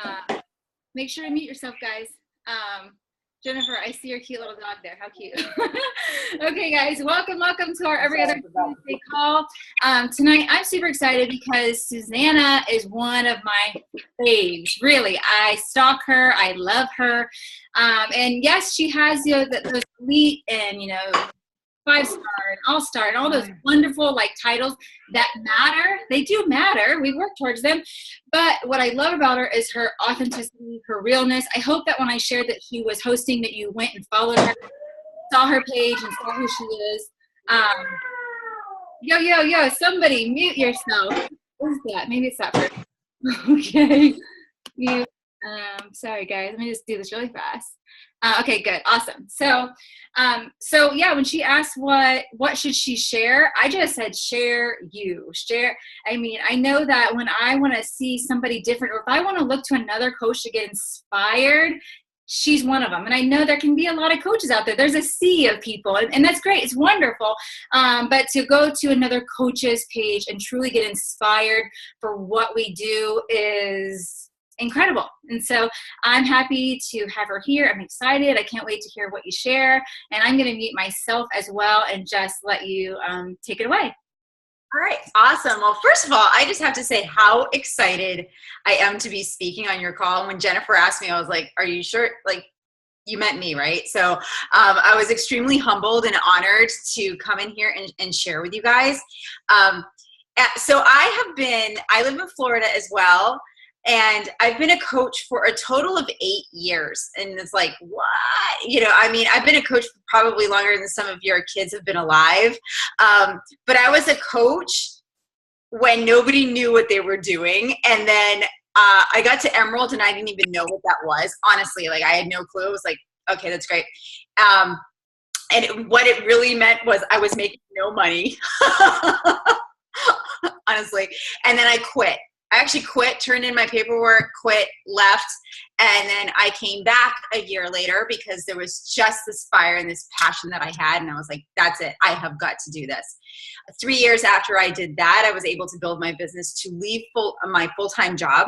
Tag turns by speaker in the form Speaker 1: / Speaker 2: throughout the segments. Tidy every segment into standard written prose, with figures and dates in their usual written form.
Speaker 1: Uh, Make sure to mute yourself, guys. Jennifer, I see your cute little dog there. How cute. Okay, guys, welcome to our Every Other Tuesday call. Tonight, I'm super excited because Susannah is one of my faves. Really, I stalk her. I love her. And yes, she has those elite and 5-star and all-star and all those wonderful titles that matter. They do matter. We work towards them. But what I love about her is her authenticity, her realness. I hope that when I shared that she was hosting, that you went and followed her, saw her page and saw who she is. Yo, somebody mute yourself. What is that? Maybe it's that person. Okay. Mute. Sorry guys, let me just do this really fast. Okay, good, awesome. So yeah, when she asked what should she share, I just said share. I mean, I know that when I want to see somebody different, or if I want to look to another coach to get inspired, she's one of them. And I know there can be a lot of coaches out there. There's a sea of people, and that's great. It's wonderful. But to go to another coach's page and truly get inspired for what we do is incredible. And so I'm happy to have her here. I'm excited. I can't wait to hear what you share. And I'm going to mute myself as well and just let you take it away.
Speaker 2: All right. Awesome. Well, first of all, I just have to say how excited I am to be speaking on your call. And when Jennifer asked me, I was like, are you sure? You meant me, right? So I was extremely humbled and honored to come in here and share with you guys. So I live in Florida as well. And I've been a coach for a total of 8 years. And it's like, what? I've been a coach for probably longer than some of your kids have been alive. But I was a coach when nobody knew what they were doing. And then I got to Emerald and I didn't even know what that was. Honestly, I had no clue. It was like, okay, that's great. What it really meant was I was making no money, honestly. And then I quit. I actually quit, turned in my paperwork, quit, left, and then I came back a year later because there was just this fire and this passion that I had, and I was like, that's it. I have got to do this. 3 years after I did that, I was able to build my business to leave my full-time job,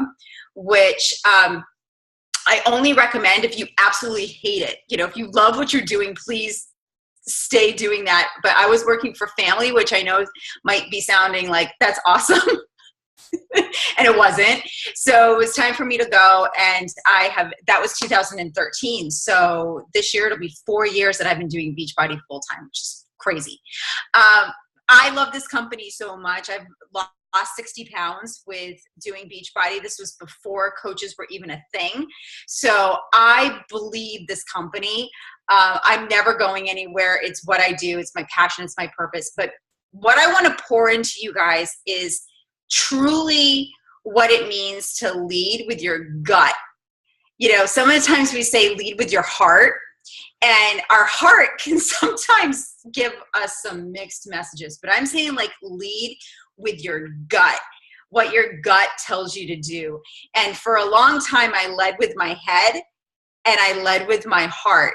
Speaker 2: which I only recommend if you absolutely hate it. If you love what you're doing, please stay doing that. But I was working for family, which I know might be sounding like that's awesome. And it wasn't. So it was time for me to go. And that was 2013. So this year it'll be 4 years that I've been doing Beachbody full time, which is crazy. I love this company so much. I've lost 60 pounds with doing Beachbody. This was before coaches were even a thing. So I believe this company. I'm never going anywhere. It's what I do. It's my passion. It's my purpose. But what I want to pour into you guys is truly what it means to lead with your gut. Some of the times we say lead with your heart, and our heart can sometimes give us some mixed messages, but I'm saying lead with your gut, what your gut tells you to do. And for a long time, I led with my head and I led with my heart.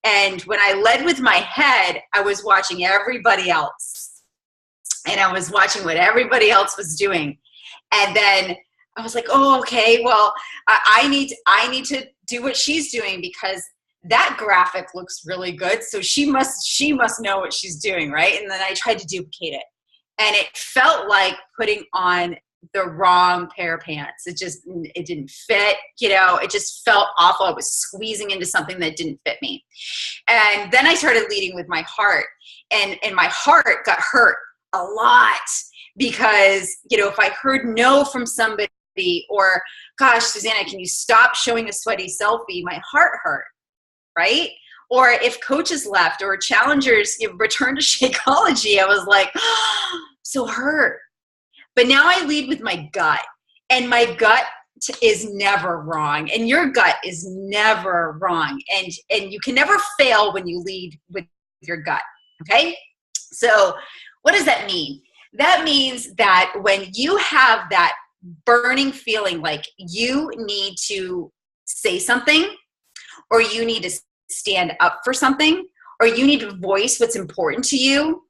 Speaker 2: And when I led with my head, I was watching everybody else. And I was watching what everybody else was doing. And then I was like, oh, okay, well, I need to do what she's doing because that graphic looks really good. So she must know what she's doing, right? And then I tried to duplicate it. And it felt like putting on the wrong pair of pants. It didn't fit, it just felt awful. I was squeezing into something that didn't fit me. And then I started leading with my heart, and my heart got hurt a lot because, if I heard no from somebody, or gosh, Susannah, can you stop showing a sweaty selfie? My heart hurt, right? Or if coaches left or challengers returned to Shakeology, I was like, oh, so hurt. But now I lead with my gut, and my gut is never wrong, and your gut is never wrong. And you can never fail when you lead with your gut. Okay. So what does that mean? That means that when you have that burning feeling like you need to say something, or you need to stand up for something, or you need to voice what's important to you.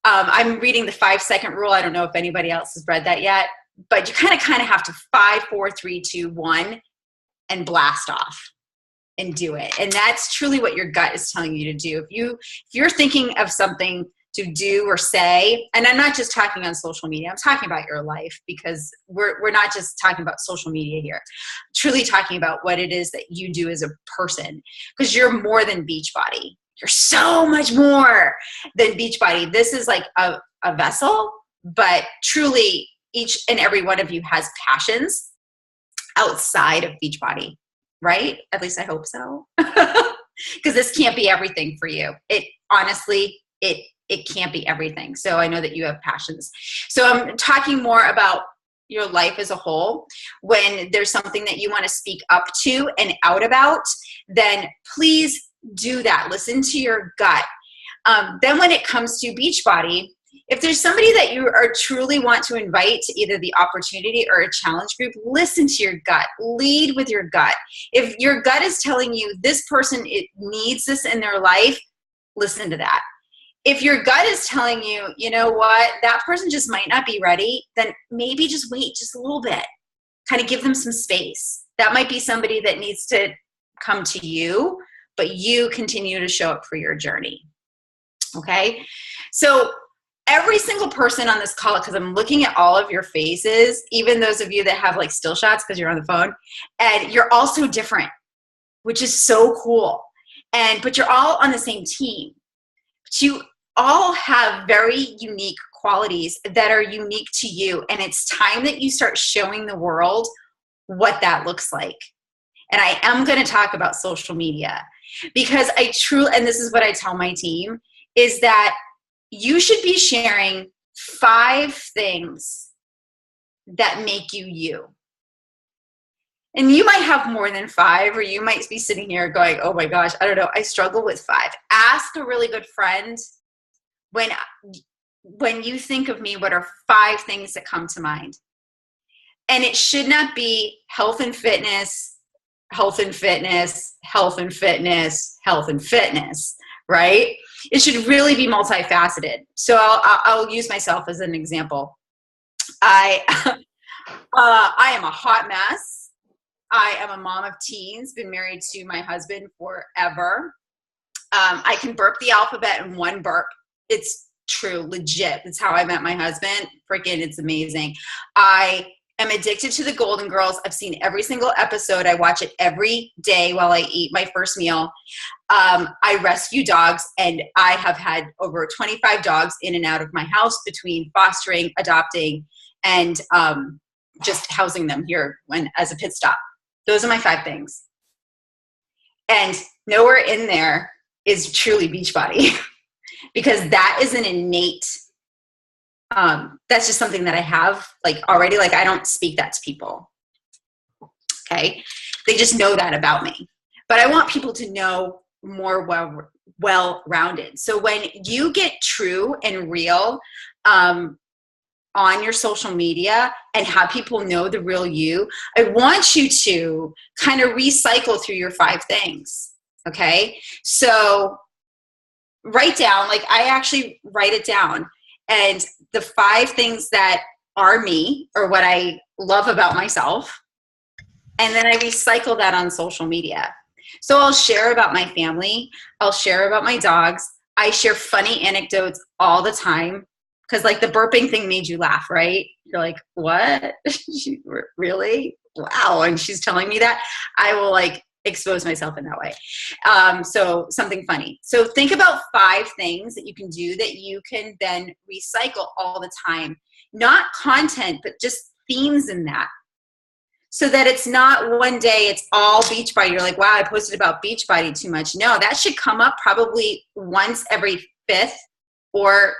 Speaker 2: I'm reading the 5-second rule. I don't know if anybody else has read that yet, but you kind of have to 5, 4, 3, 2, 1, and blast off and do it. And that's truly what your gut is telling you to do. If you're thinking of something to do or say, and I'm not just talking on social media, I'm talking about your life, because we're not just talking about social media here, truly talking about what it is that you do as a person, because you're more than Beachbody. You're so much more than Beachbody. This is like a vessel, but truly each and every one of you has passions outside of Beachbody, right? At least I hope so. Because this can't be everything for you. It honestly, it can't be everything. So I know that you have passions. So I'm talking more about your life as a whole. When there's something that you want to speak up to and out about, then please do that. Listen to your gut. Then when it comes to Beachbody, if there's somebody that you are truly want to invite to either the opportunity or a challenge group, listen to your gut. Lead with your gut. If your gut is telling you this person needs this in their life, listen to that. If your gut is telling you, you know what, that person just might not be ready, then maybe just wait just a little bit. Kind of give them some space. That might be somebody that needs to come to you, but you continue to show up for your journey. Okay? So every single person on this call, because I'm looking at all of your faces, even those of you that have like still shots because you're on the phone, and you're all so different, which is so cool. But you're all on the same team. But you all have very unique qualities that are unique to you. And it's time that you start showing the world what that looks like. And I am going to talk about social media, because I truly, and this is what I tell my team, is that you should be sharing 5 things that make you you. And you might have more than 5, or you might be sitting here going, oh my gosh, I don't know, I struggle with 5. Ask a really good friend, when you think of me, what are 5 things that come to mind? And it should not be health and fitness, health and fitness, health and fitness, health and fitness, right? It should really be multifaceted. So I'll use myself as an example. I am a hot mess. I am a mom of teens, been married to my husband forever. I can burp the alphabet in one burp. It's true, legit. That's how I met my husband. Freaking, it's amazing. I am addicted to the Golden Girls. I've seen every single episode. I watch it every day while I eat my first meal. I rescue dogs, and I have had over 25 dogs in and out of my house between fostering, adopting, and just housing them here as a pit stop. Those are my 5 things. And nowhere in there is truly Beachbody, because that is an innate, that's just something that I have like already. Like, I don't speak that to people. Okay. They just know that about me, but I want people to know more well-rounded. So when you get true and real, on your social media and have people know the real you, I want you to kind of recycle through your 5 things. Okay. So write down, like I actually write it down, and the 5 things that are me, or what I love about myself. And then I recycle that on social media. So I'll share about my family. I'll share about my dogs. I share funny anecdotes all the time. Because like the burping thing made you laugh, right? You're like, what? Really? Wow. And she's telling me that. I will like expose myself in that way. So something funny. So think about 5 things that you can do that you can then recycle all the time. Not content, but just themes in that. So that it's not one day it's all Beachbody. You're like, wow, I posted about Beachbody too much. No, that should come up probably once every 5th or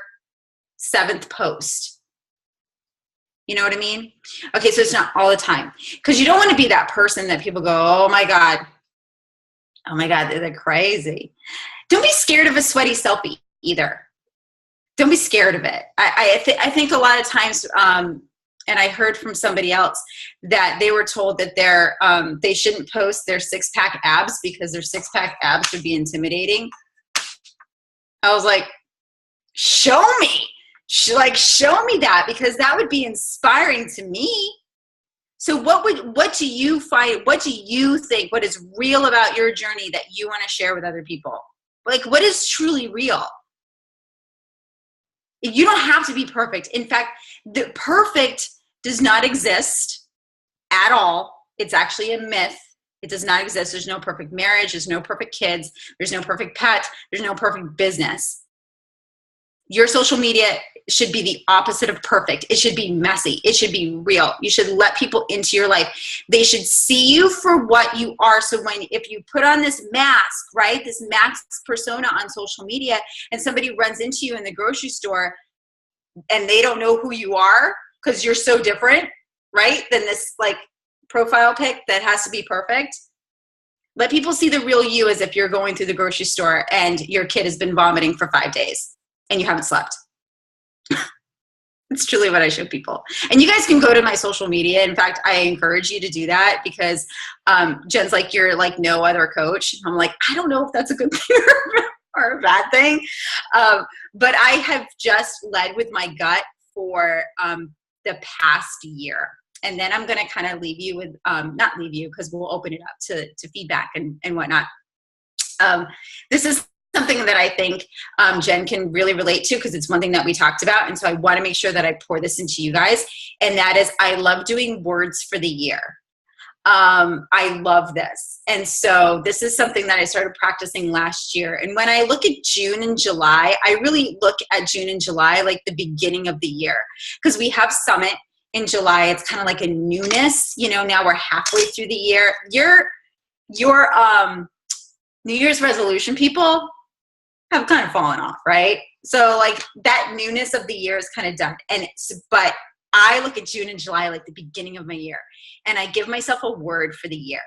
Speaker 2: 7th post. You know what I mean? Okay, so it's not all the time, because you don't want to be that person that people go, oh my God, they're crazy. Don't be scared of a sweaty selfie either. Don't be scared of it. I think a lot of times, and I heard from somebody else that they were told that they shouldn't post their 6-pack abs because their 6-pack abs would be intimidating. I was like, show me. Show me that, because that would be inspiring to me. So what do you find, what do you think, what is real about your journey that you want to share with other people? Like, what is truly real? You don't have to be perfect. In fact, the perfect does not exist at all. It's actually a myth. It does not exist. There's no perfect marriage. There's no perfect kids. There's no perfect pet. There's no perfect business. Your social media should be the opposite of perfect. It should be messy. It should be real. You should let people into your life. They should see you for what you are. So if you put on this mask, right, this mask persona on social media, and somebody runs into you in the grocery store and they don't know who you are because you're so different, right, than this like profile pic that has to be perfect. Let people see the real you as if you're going through the grocery store and your kid has been vomiting for 5 days and you haven't slept. It's truly what I show people. And you guys can go to my social media. In fact, I encourage you to do that because Jen's like, you're like no other coach. I'm like, I don't know if that's a good thing or a bad thing. But I have just led with my gut for the past year. And then I'm going to kind of leave you with, not leave you because we'll open it up to feedback and whatnot. This is something that I think Jen can really relate to because it's one thing that we talked about. And so I want to make sure that I pour this into you guys. And that is, I love doing words for the year. I love this. And so this is something that I started practicing last year. And when I look at June and July, I really look at June and July like the beginning of the year because we have Summit in July. It's kind of like a newness, you know, now we're halfway through the year. Your New Year's resolution people have kind of fallen off, right? So like that newness of the year is kind of done. But I look at June and July like the beginning of my year and I give myself a word for the year.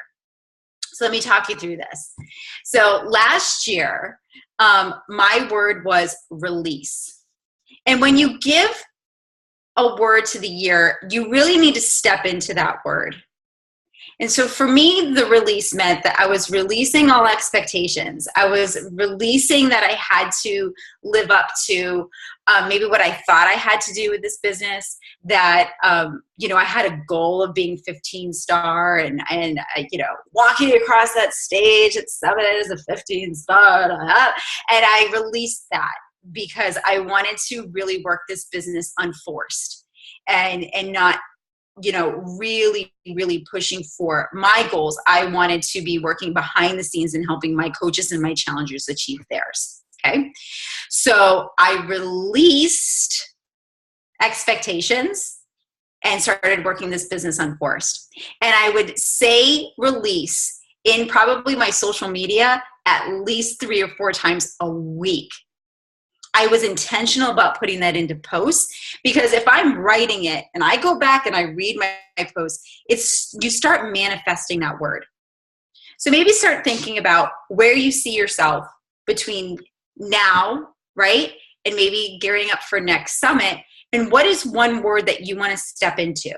Speaker 2: So let me talk you through this. So last year, my word was release. And when you give a word to the year, you really need to step into that word. And so for me, the release meant that I was releasing all expectations. I was releasing that I had to live up to maybe what I thought I had to do with this business, that, you know, I had a goal of being 15-star and you know, walking across that stage at Summit as a 15-star. And I released that because I wanted to really work this business unforced and not, you know, really, really pushing for my goals. I wanted to be working behind the scenes and helping my coaches and my challengers achieve theirs. Okay. So I released expectations and started working this business unforced. And I would say release in probably my social media at least 3 or 4 times a week. I was intentional about putting that into posts because if I'm writing it and I go back and I read my posts, you start manifesting that word. So maybe start thinking about where you see yourself between now, right? And maybe gearing up for next summit. And what is one word that you want to step into?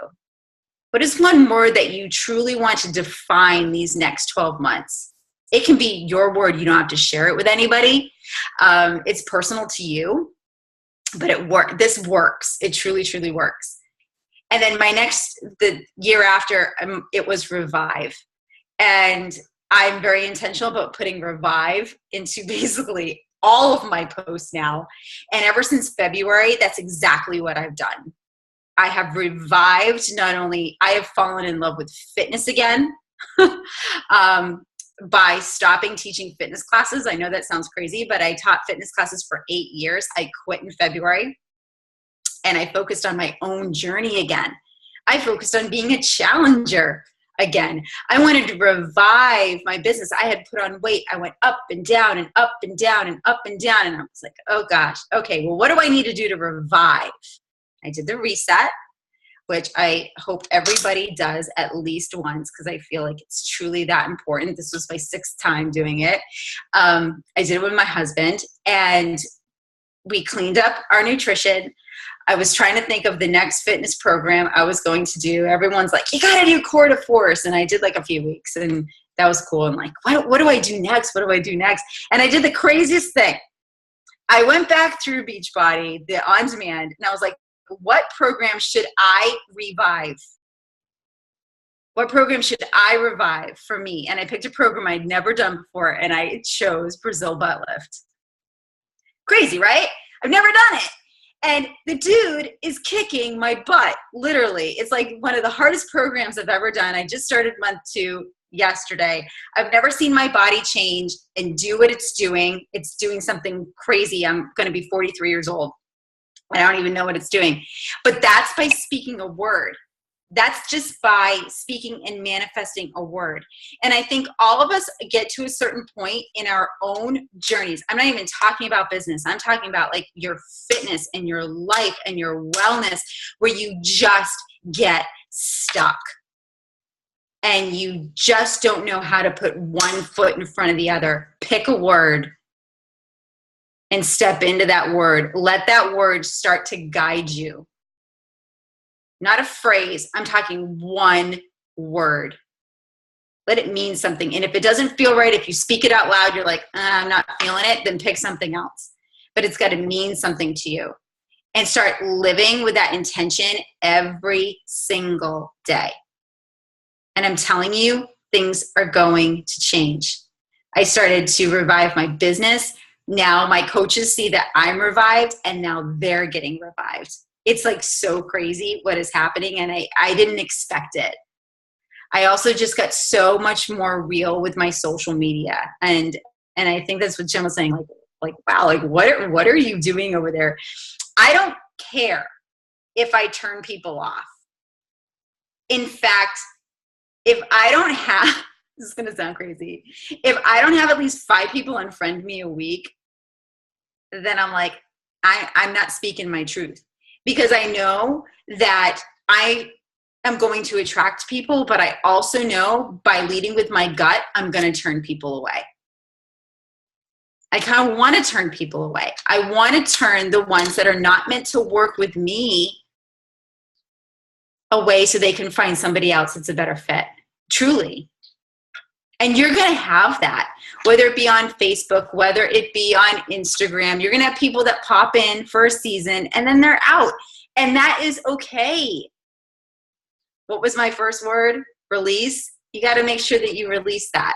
Speaker 2: What is one word that you truly want to define these next 12 months? It can be your word. You don't have to share it with anybody. It's personal to you, but this works. It truly, truly works. And then the year after, it was revive. And I'm very intentional about putting revive into basically all of my posts now. And ever since February, that's exactly what I've done. I have revived, I have fallen in love with fitness again. By stopping teaching fitness classes. I know that sounds crazy, but I taught fitness classes for 8 years. I quit in February and I focused on my own journey again. I focused on being a challenger again. I wanted to revive my business. I had put on weight. I went up and down and up and down and up and down. And I was like, oh gosh, okay, well, what do I need to do to revive? I did the reset, which I hope everybody does at least once because I feel like it's truly that important. This was my 6th time doing it. I did it with my husband and we cleaned up our nutrition. I was trying to think of the next fitness program I was going to do. Everyone's like, you got to do core to force. And I did like a few weeks and that was cool. I'm like, what do I do next? What do I do next? And I did the craziest thing. I went back through Beachbody, the on-demand, and I was like, what program should I revive? What program should I revive for me? And I picked a program I'd never done before, and I chose Brazil butt lift. Crazy, right? I've never done it. And the dude is kicking my butt, literally. It's like one of the hardest programs I've ever done. I just started month 2 yesterday. I've never seen my body change and do what it's doing. It's doing something crazy. I'm going to be 43 years old. I don't even know what it's doing. But that's by speaking a word. That's just by speaking and manifesting a word. And I think all of us get to a certain point in our own journeys. I'm not even talking about business. I'm talking about like your fitness and your life and your wellness, where you just get stuck. And you just don't know how to put one foot in front of the other. Pick a word and step into that word. Let that word start to guide you. Not a phrase. I'm talking one word. Let it mean something. And if it doesn't feel right, if you speak it out loud, you're like, I'm not feeling it, then pick something else. But it's got to mean something to you. And start living with that intention every single day. And I'm telling you, things are going to change. I started to revive my business. Now my coaches see that I'm revived, and now they're getting revived. It's like so crazy what is happening, and I didn't expect it. I also just got so much more real with my social media. And I think that's what Jim was saying, like wow, like what are you doing over there? I don't care if I turn people off. In fact, if I don't have, this is going to sound crazy, if I don't have at least 5 people unfriend me a week, then I'm like, I'm not speaking my truth. Because I know that I am going to attract people, but I also know by leading with my gut, I'm going to turn people away. I kind of want to turn people away. I want to turn the ones that are not meant to work with me away so they can find somebody else that's a better fit. Truly. And you're going to have that, whether it be on Facebook, whether it be on Instagram. You're going to have people that pop in for a season and then they're out. And that is okay. What was my first word? Release. You got to make sure that you release that.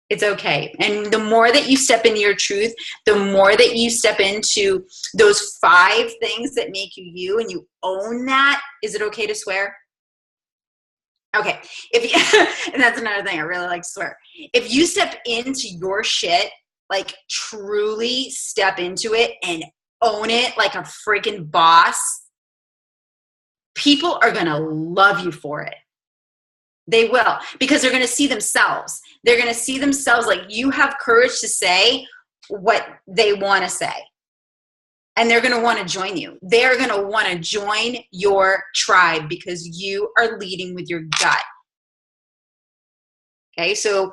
Speaker 2: It's okay. And the more that you step into your truth, the more that you step into those 5 things that make you you, and you own that. Is it okay to swear? Okay, and that's another thing I really like to swear. If you step into your shit, like truly step into it and own it like a freaking boss, people are going to love you for it. They will, because they're going to see themselves. They're going to see themselves like you have courage to say what they want to say. And they're going to want to join you. They're going to want to join your tribe because you are leading with your gut. Okay, so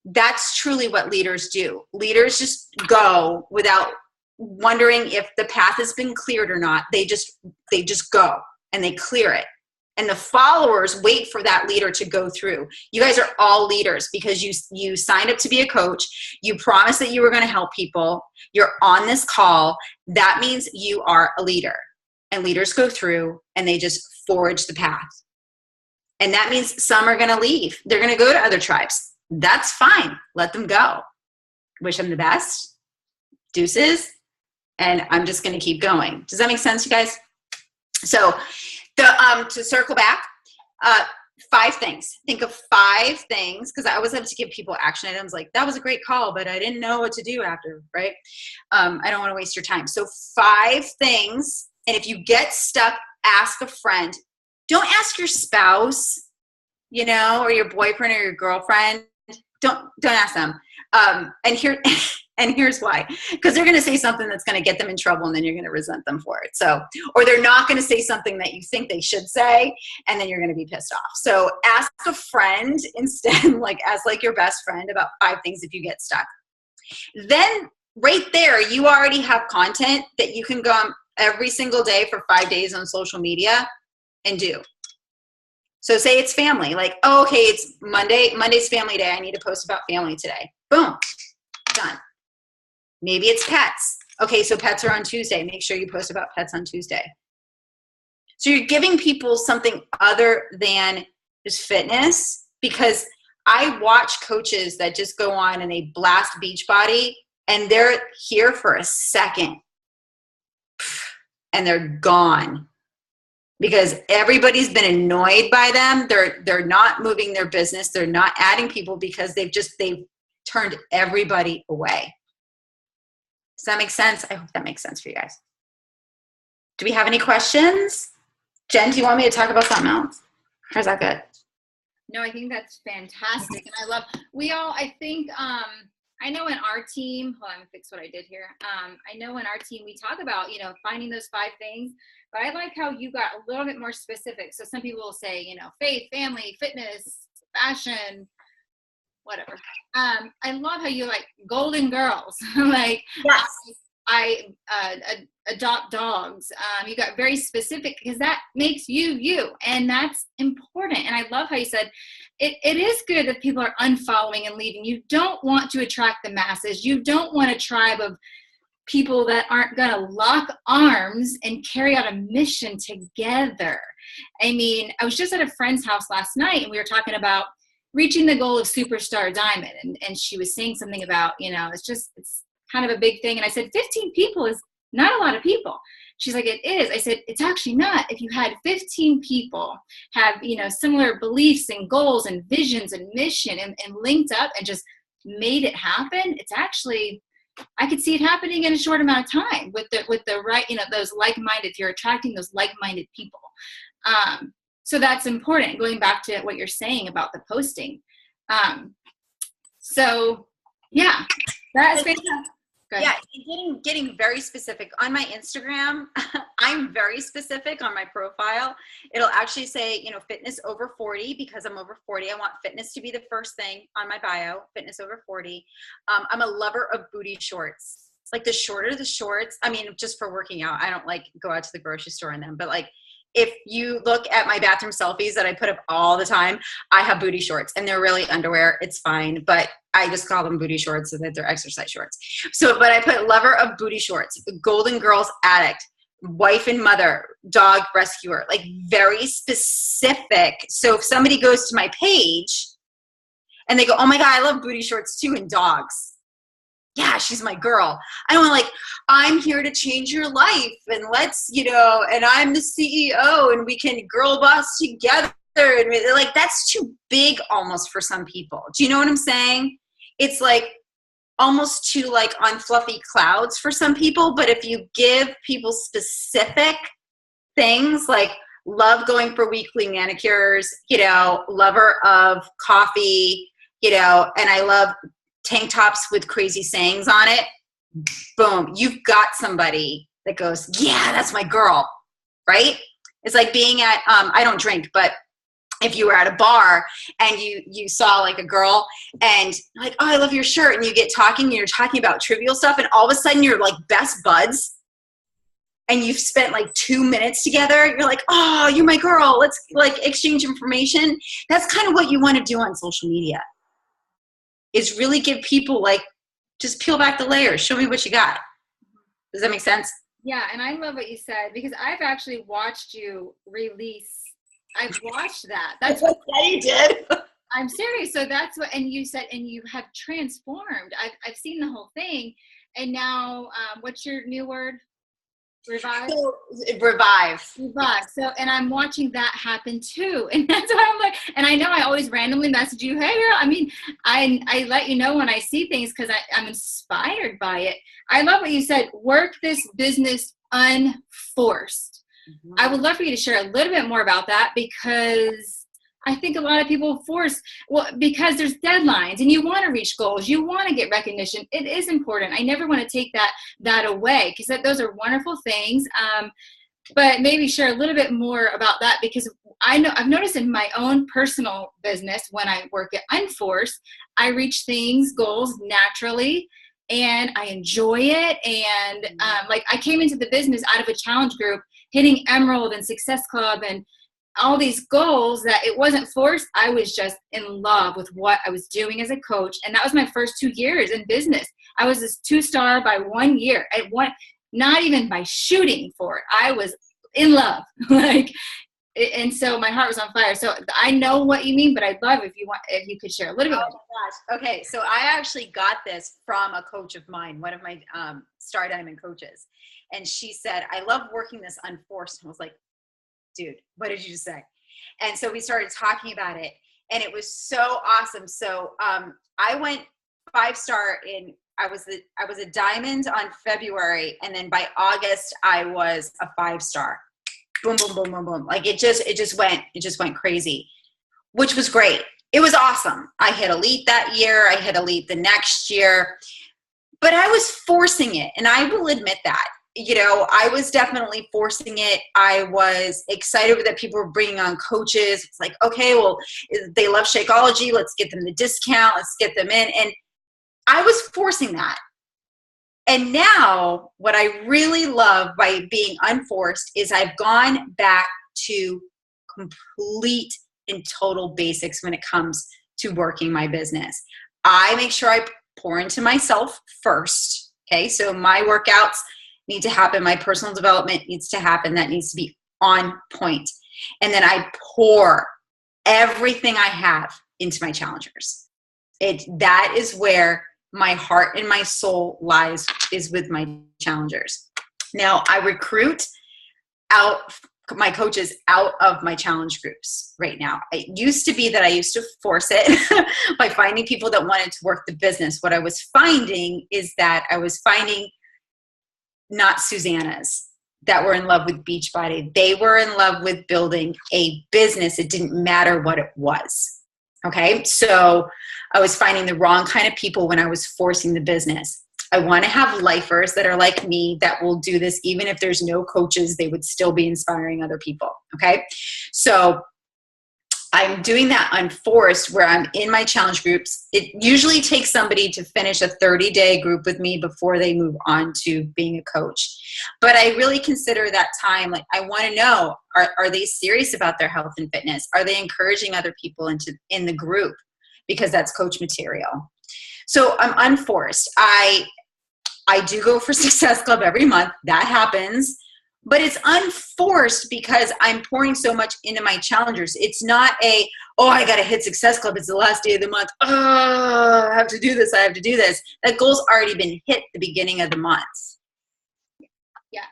Speaker 2: that's truly what leaders do. Leaders just go without wondering if the path has been cleared or not. They just go and they clear it. And the followers wait for that leader to go through. You guys are all leaders because you signed up to be a coach. You promised that you were going to help people. You're on this call. That means you are a leader. And leaders go through and they just forge the path. And that means some are going to leave. They're going to go to other tribes. That's fine. Let them go. Wish them the best. Deuces. And I'm just going to keep going. Does that make sense, you guys? So to circle back, 5 things. Think of 5 things, because I always have to give people action items like, that was a great call, but I didn't know what to do after, right? I don't want to waste your time. So 5 things, and if you get stuck, ask a friend. Don't ask your spouse, or your boyfriend or your girlfriend. Don't ask them. And here's why. Because they're going to say something that's going to get them in trouble, and then you're going to resent them for it. So, or they're not going to say something that you think they should say, and then you're going to be pissed off. So ask a friend instead, ask your best friend about 5 things if you get stuck. Then right there, you already have content that you can go on every single day for 5 days on social media and do. So say it's family, okay, it's Monday's family day. I need to post about family today. Boom, done. Maybe it's pets. Okay, so pets are on Tuesday. Make sure you post about pets on Tuesday. So you're giving people something other than is fitness, because I watch coaches that just go on and they blast Beachbody and they're here for a second and they're gone because everybody's been annoyed by them. They're not moving their business. They're not adding people because they've turned everybody away. Does that make sense? I hope that makes sense for you guys. Do we have any questions? Jen, do you want me to talk about something else? Or is that good?
Speaker 1: No, I think that's fantastic. And I think, I know in our team, hold on, I'm gonna fix what I did here. I know in our team, we talk about, finding those 5 things, but I like how you got a little bit more specific. So some people will say, faith, family, fitness, fashion, whatever. I love how you like golden girls, like
Speaker 2: yes.
Speaker 1: I adopt dogs. You got very specific because that makes you, and that's important. And I love how you said it is good that people are unfollowing and leaving. You don't want to attract the masses. You don't want a tribe of people that aren't going to lock arms and carry out a mission together. I mean, I was just at a friend's house last night and we were talking about reaching the goal of superstar diamond. And she was saying something about, it's kind of a big thing. And I said, 15 people is not a lot of people. She's like, it is. I said, it's actually not. If you had 15 people have, similar beliefs and goals and visions and mission and linked up and just made it happen, it's actually, I could see it happening in a short amount of time with the right, those like-minded, if you're attracting those like-minded people. So that's important, going back to what you're saying about the posting. So yeah, that's fantastic.
Speaker 2: Yeah, getting very specific. On my Instagram, I'm very specific on my profile. It'll actually say, fitness over 40 because I'm over 40. I want fitness to be the first thing on my bio, fitness over 40. I'm a lover of booty shorts. Like the shorter the shorts, I mean, just for working out, I don't like go out to the grocery store in them, but like if you look at my bathroom selfies that I put up all the time, I have booty shorts and they're really underwear. It's fine, but I just call them booty shorts so that they're exercise shorts. So, but I put lover of booty shorts, golden girls addict, wife and mother, dog rescuer, like very specific. So if somebody goes to my page and they go, oh my God, I love booty shorts too and dogs. Yeah, she's my girl. I don't want I'm here to change your life and let's, and I'm the CEO and we can girl boss together. And like, that's too big almost for some people. Do you know what I'm saying? It's like almost too like on fluffy clouds for some people. But if you give people specific things like love going for weekly manicures, lover of coffee, and I love tank tops with crazy sayings on it, boom, you've got somebody that goes, yeah, that's my girl, right? It's like being at, I don't drink, but if you were at a bar and you saw like a girl and like, oh, I love your shirt, and you get talking and you're talking about trivial stuff and all of a sudden you're like best buds and you've spent like 2 minutes together, you're like, oh, you're my girl, let's like exchange information. That's kind of what you want to do on social media, is really give people like, just peel back the layers. Show me what you got. Does that make sense?
Speaker 1: Yeah. And I love what you said because I've actually watched you release. I've watched that. That's what
Speaker 2: you did.
Speaker 1: I'm serious. So that's what, and you said, and you have transformed. I've seen the whole thing. And now, what's your new word? Revive?
Speaker 2: Revive.
Speaker 1: So, and I'm watching that happen too. And that's why I'm like, and I know I always randomly message you, hey girl, I mean, I let you know when I see things because I'm inspired by it. I love what you said, work this business unforced. Mm-hmm. I would love for you to share a little bit more about that because I think a lot of people force, because there's deadlines and you want to reach goals, you want to get recognition. It is important. I never want to take that away because those are wonderful things. But maybe share a little bit more about that because I've noticed in my own personal business when I work at unforced, I reach goals naturally and I enjoy it. And like I came into the business out of a challenge group, hitting Emerald and Success Club and all these goals that it wasn't forced. I was just in love with what I was doing as a coach. And that was my first 2 years in business. I was this 2-star by 1 year. Not even by shooting for it. I was in love. Like and so my heart was on fire. So I know what you mean, but I'd love if you could share a little bit.
Speaker 2: Oh my gosh. Okay. So I actually got this from a coach of mine, one of my Star Diamond coaches. And she said, I love working this unforced. And I was like, dude, what did you just say? And so we started talking about it, and it was so awesome. So I went 5-star I was a diamond on February, and then by August I was a 5-star. Boom, boom, boom, boom, boom. Like it just went crazy, which was great. It was awesome. I hit elite that year. I hit elite the next year, but I was forcing it. And I will admit that, I was definitely forcing it. I was excited that people were bringing on coaches. It's like, okay, well, they love Shakeology. Let's get them the discount. Let's get them in. And I was forcing that. And now what I really love by being unforced is I've gone back to complete and total basics when it comes to working my business. I make sure I pour into myself first. Okay. So my workouts need to happen. My personal development needs to happen. That needs to be on point. And then I pour everything I have into my challengers. That is where my heart and my soul lies, is with my challengers. Now I recruit out my coaches out of my challenge groups right now. It used to be that I used to force it by finding people that wanted to work the business. What I was finding is that I was finding not Susannahs that were in love with Beachbody. They were in love with building a business. It didn't matter what it was. Okay. So I was finding the wrong kind of people when I was forcing the business. I want to have lifers that are like me that will do this. Even if there's no coaches, they would still be inspiring other people. Okay. So I'm doing that unforced where I'm in my challenge groups. It usually takes somebody to finish a 30-day group with me before they move on to being a coach. But I really consider that time, like I want to know, are they serious about their health and fitness? Are they encouraging other people in the group? Because that's coach material. So I'm unforced. I do go for Success Club every month. That happens. But it's unforced because I'm pouring so much into my challengers. It's not I got to hit Success Club. It's the last day of the month. Oh, I have to do this. I have to do this. That goal's already been hit at the beginning of the month.
Speaker 1: Yeah.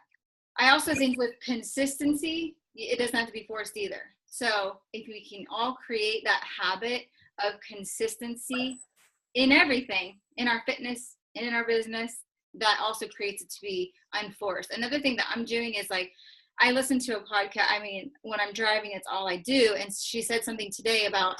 Speaker 1: I also think with consistency, it doesn't have to be forced either. So if we can all create that habit of consistency in everything, in our fitness and in our business, that also creates it to be unforced. Another thing that I'm doing is like, I listen to a podcast. I mean, when I'm driving, it's all I do. And she said something today about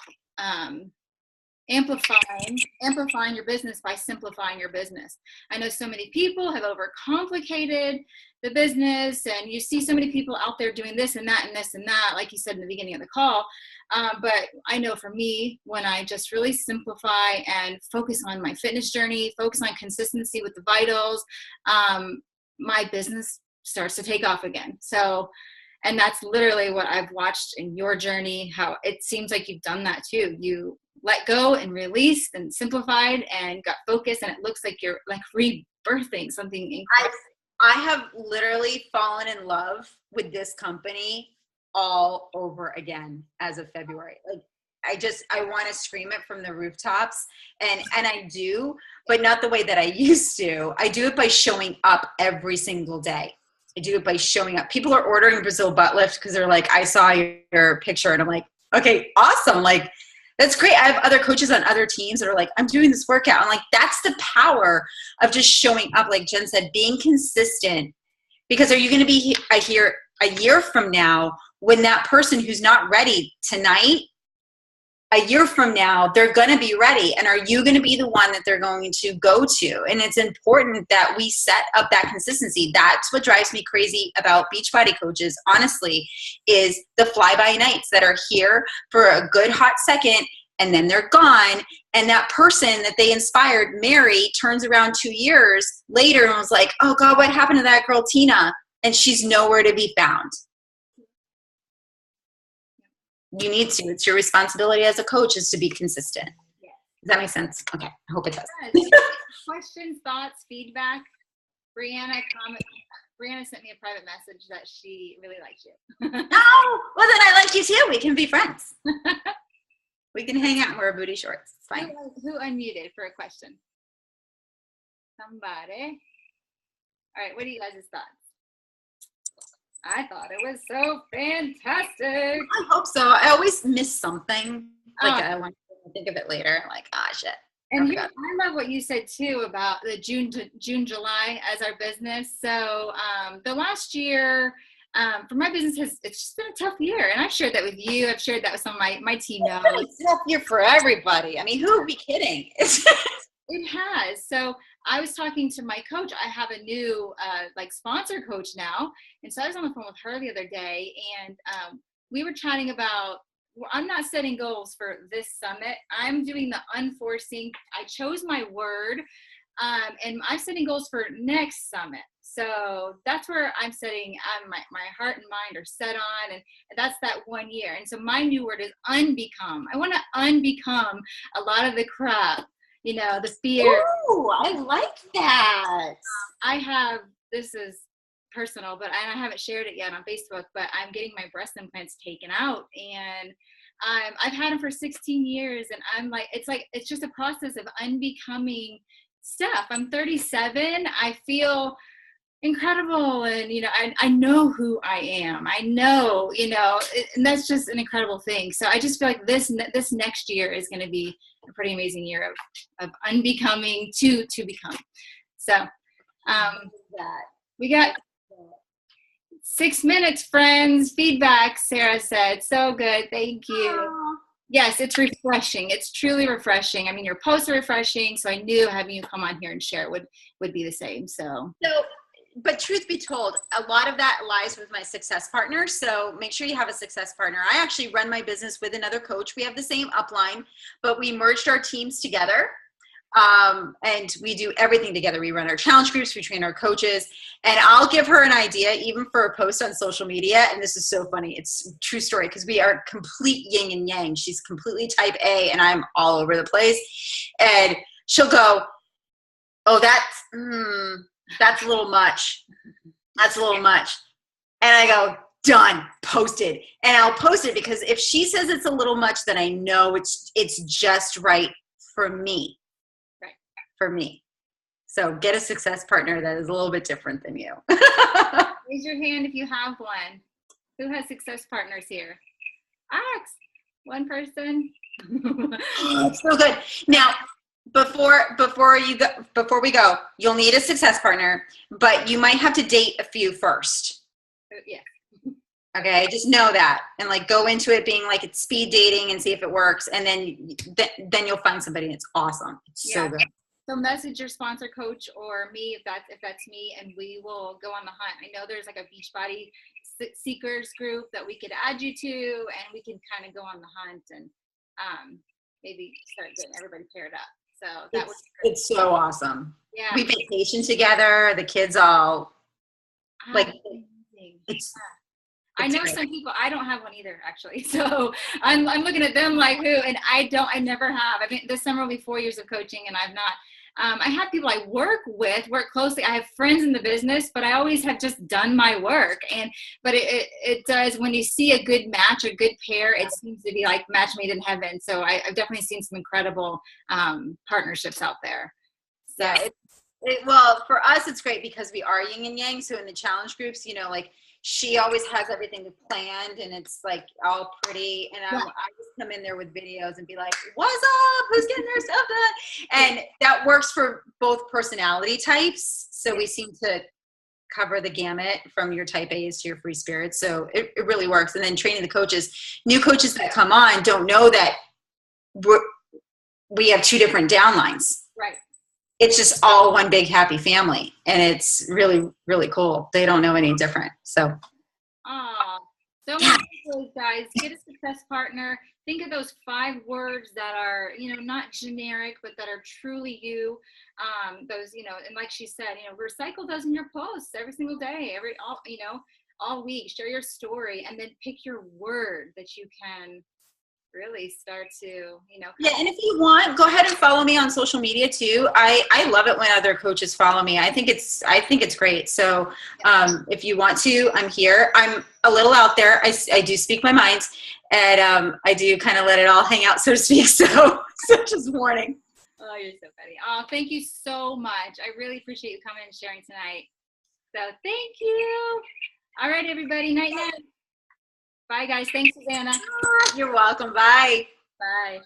Speaker 1: amplifying your business by simplifying your business. I know so many people have overcomplicated the business, and you see so many people out there doing this and that and this and that, like you said in the beginning of the call. But I know for me, when I just really simplify and focus on my fitness journey, focus on consistency with the vitals, my business starts to take off again. So, and that's literally what I've watched in your journey, how it seems like you've done that too. You let go and released and simplified and got focused, and it looks like you're like rebirthing something incredible.
Speaker 2: I have literally fallen in love with this company all over again as of February. Like I want to scream it from the rooftops, and I do, but not the way that I used to. I do it by showing up every single day. I do it by showing up. People are ordering Brazil butt lift because they're like, I saw your picture, and I'm like, okay, awesome. Like, that's great. I have other coaches on other teams that are like, I'm doing this workout. I'm like, that's the power of just showing up. Like Jen said, being consistent. Because are you going to be here a year from now when that person who's not ready tonight, a year from now, they're going to be ready? And are you going to be the one that they're going to go to? And it's important that we set up that consistency. That's what drives me crazy about Beachbody coaches, honestly, is the fly-by-nights that are here for a good hot second, and then they're gone. And that person that they inspired, Mary, turns around 2 years later and was like, oh God, what happened to that girl, Tina? And she's nowhere to be found. You need to. It's your responsibility as a coach is to be consistent.
Speaker 1: Yeah.
Speaker 2: Does that make sense? Okay. I hope it does.
Speaker 1: Yes. Questions, thoughts, feedback? Brianna, comment. Brianna sent me a private message that she really likes you.
Speaker 2: Oh, well then I like you too. We can be friends. We can hang out and wear booty shorts. It's fine.
Speaker 1: Who unmuted for a question? Somebody. All right, what are you guys' thoughts? I thought it was so fantastic.
Speaker 2: I hope so. I always miss something. Like I want to think of it later. I'm like, shit.
Speaker 1: And here, I love what you said too about the June, July as our business. So the last year for my business it's just been a tough year, and I've shared that with you. I've shared that with some of my team now.
Speaker 2: It's a tough year for everybody. I mean, who would be kidding?
Speaker 1: It has. So I was talking to my coach. I have a new like sponsor coach now, and so I was on the phone with her the other day, and we were chatting about. Well, I'm not setting goals for this summit. I'm doing the unforcing. I chose my word, and I'm setting goals for next summit. So that's where I'm setting. My heart and mind are set on, and that's that 1 year. And so my new word is unbecome. I want to unbecome a lot of the crap, the fear.
Speaker 2: Ooh, I like that.
Speaker 1: This is personal, but I haven't shared it yet on Facebook, but I'm getting my breast implants taken out, and I've had them for 16 years, and it's just a process of unbecoming stuff. I'm 37. I feel incredible, and I know who I am. I know, and that's just an incredible thing. So I just feel like this next year is going to be a pretty amazing year of unbecoming to become. So we got 6 minutes, friends. Feedback, Sarah said. So good. Thank you. Aww. Yes, it's refreshing. It's truly refreshing. I mean, your posts are refreshing, so I knew having you come on here and share it would be the same.
Speaker 2: But truth be told, a lot of that lies with my success partner. So make sure you have a success partner. I actually run my business with another coach. We have the same upline, but we merged our teams together. And we do everything together. We run our challenge groups, we train our coaches, and I'll give her an idea even for a post on social media. And this is so funny. It's a true story because we are complete yin and yang. She's completely type A and I'm all over the place. And she'll go, oh, that's a little much. That's a little much. And I go, done, posted. And I'll post it because if she says it's a little much, then I know it's just right for me. For me. So get a success partner that is a little bit different than you.
Speaker 1: Raise your hand if you have one. Who has success partners here? Ask. One person.
Speaker 2: So good. Now, before we go, you'll need a success partner, but you might have to date a few first.
Speaker 1: Yeah.
Speaker 2: Okay, just know that, and go into it being like it's speed dating and see if it works, and then you'll find somebody and it's awesome. It's so good.
Speaker 1: So message your sponsor coach or me if that's me, and we will go on the hunt. I know there's like a Beachbody seekers group that we could add you to, and we can kind of go on the hunt and maybe start getting everybody paired up. So
Speaker 2: it's so awesome.
Speaker 1: Yeah,
Speaker 2: we vacation together. The kids all
Speaker 1: I know some people. I don't have one either, actually. So I'm looking at them like who, and I never have. I mean, this summer will be 4 years of coaching, and I've not. I have people I work closely. I have friends in the business, but I always have just done my work. But it does, when you see a good match, a good pair, it seems to be like match made in heaven. So I've definitely seen some incredible partnerships out there. So
Speaker 2: well, for us, it's great because we are yin and yang. So in the challenge groups, she always has everything planned and it's all pretty. And I just come in there with videos and be like, what's up? Who's getting their stuff done? And that works for both personality types. So we seem to cover the gamut from your type A's to your free spirits. So it really works. And then training the coaches, new coaches that come on don't know that we have two different downlines.
Speaker 1: Right.
Speaker 2: It's just all one big happy family, and it's really, really cool. They don't know any different. So
Speaker 1: so many guys, get a success partner. Think of those 5 words that are, not generic, but that are truly you. Those, and like she said, recycle those in your posts every single day, all week. Share your story, and then pick your word that you can really start to, you know.
Speaker 2: Yeah, and if you want, go ahead and follow me on social media too. I love it when other coaches follow me. I think it's great. So if you want to, I'm here. I'm a little out there. I do speak my mind, and I do kind of let it all hang out, so to speak. So just warning.
Speaker 1: Oh, you're so funny. Oh, thank you so much. I really appreciate you coming and sharing tonight. So thank you. All right, everybody. Night, night. Bye, guys. Thanks, Susannah.
Speaker 2: You're welcome. Bye.
Speaker 1: Bye.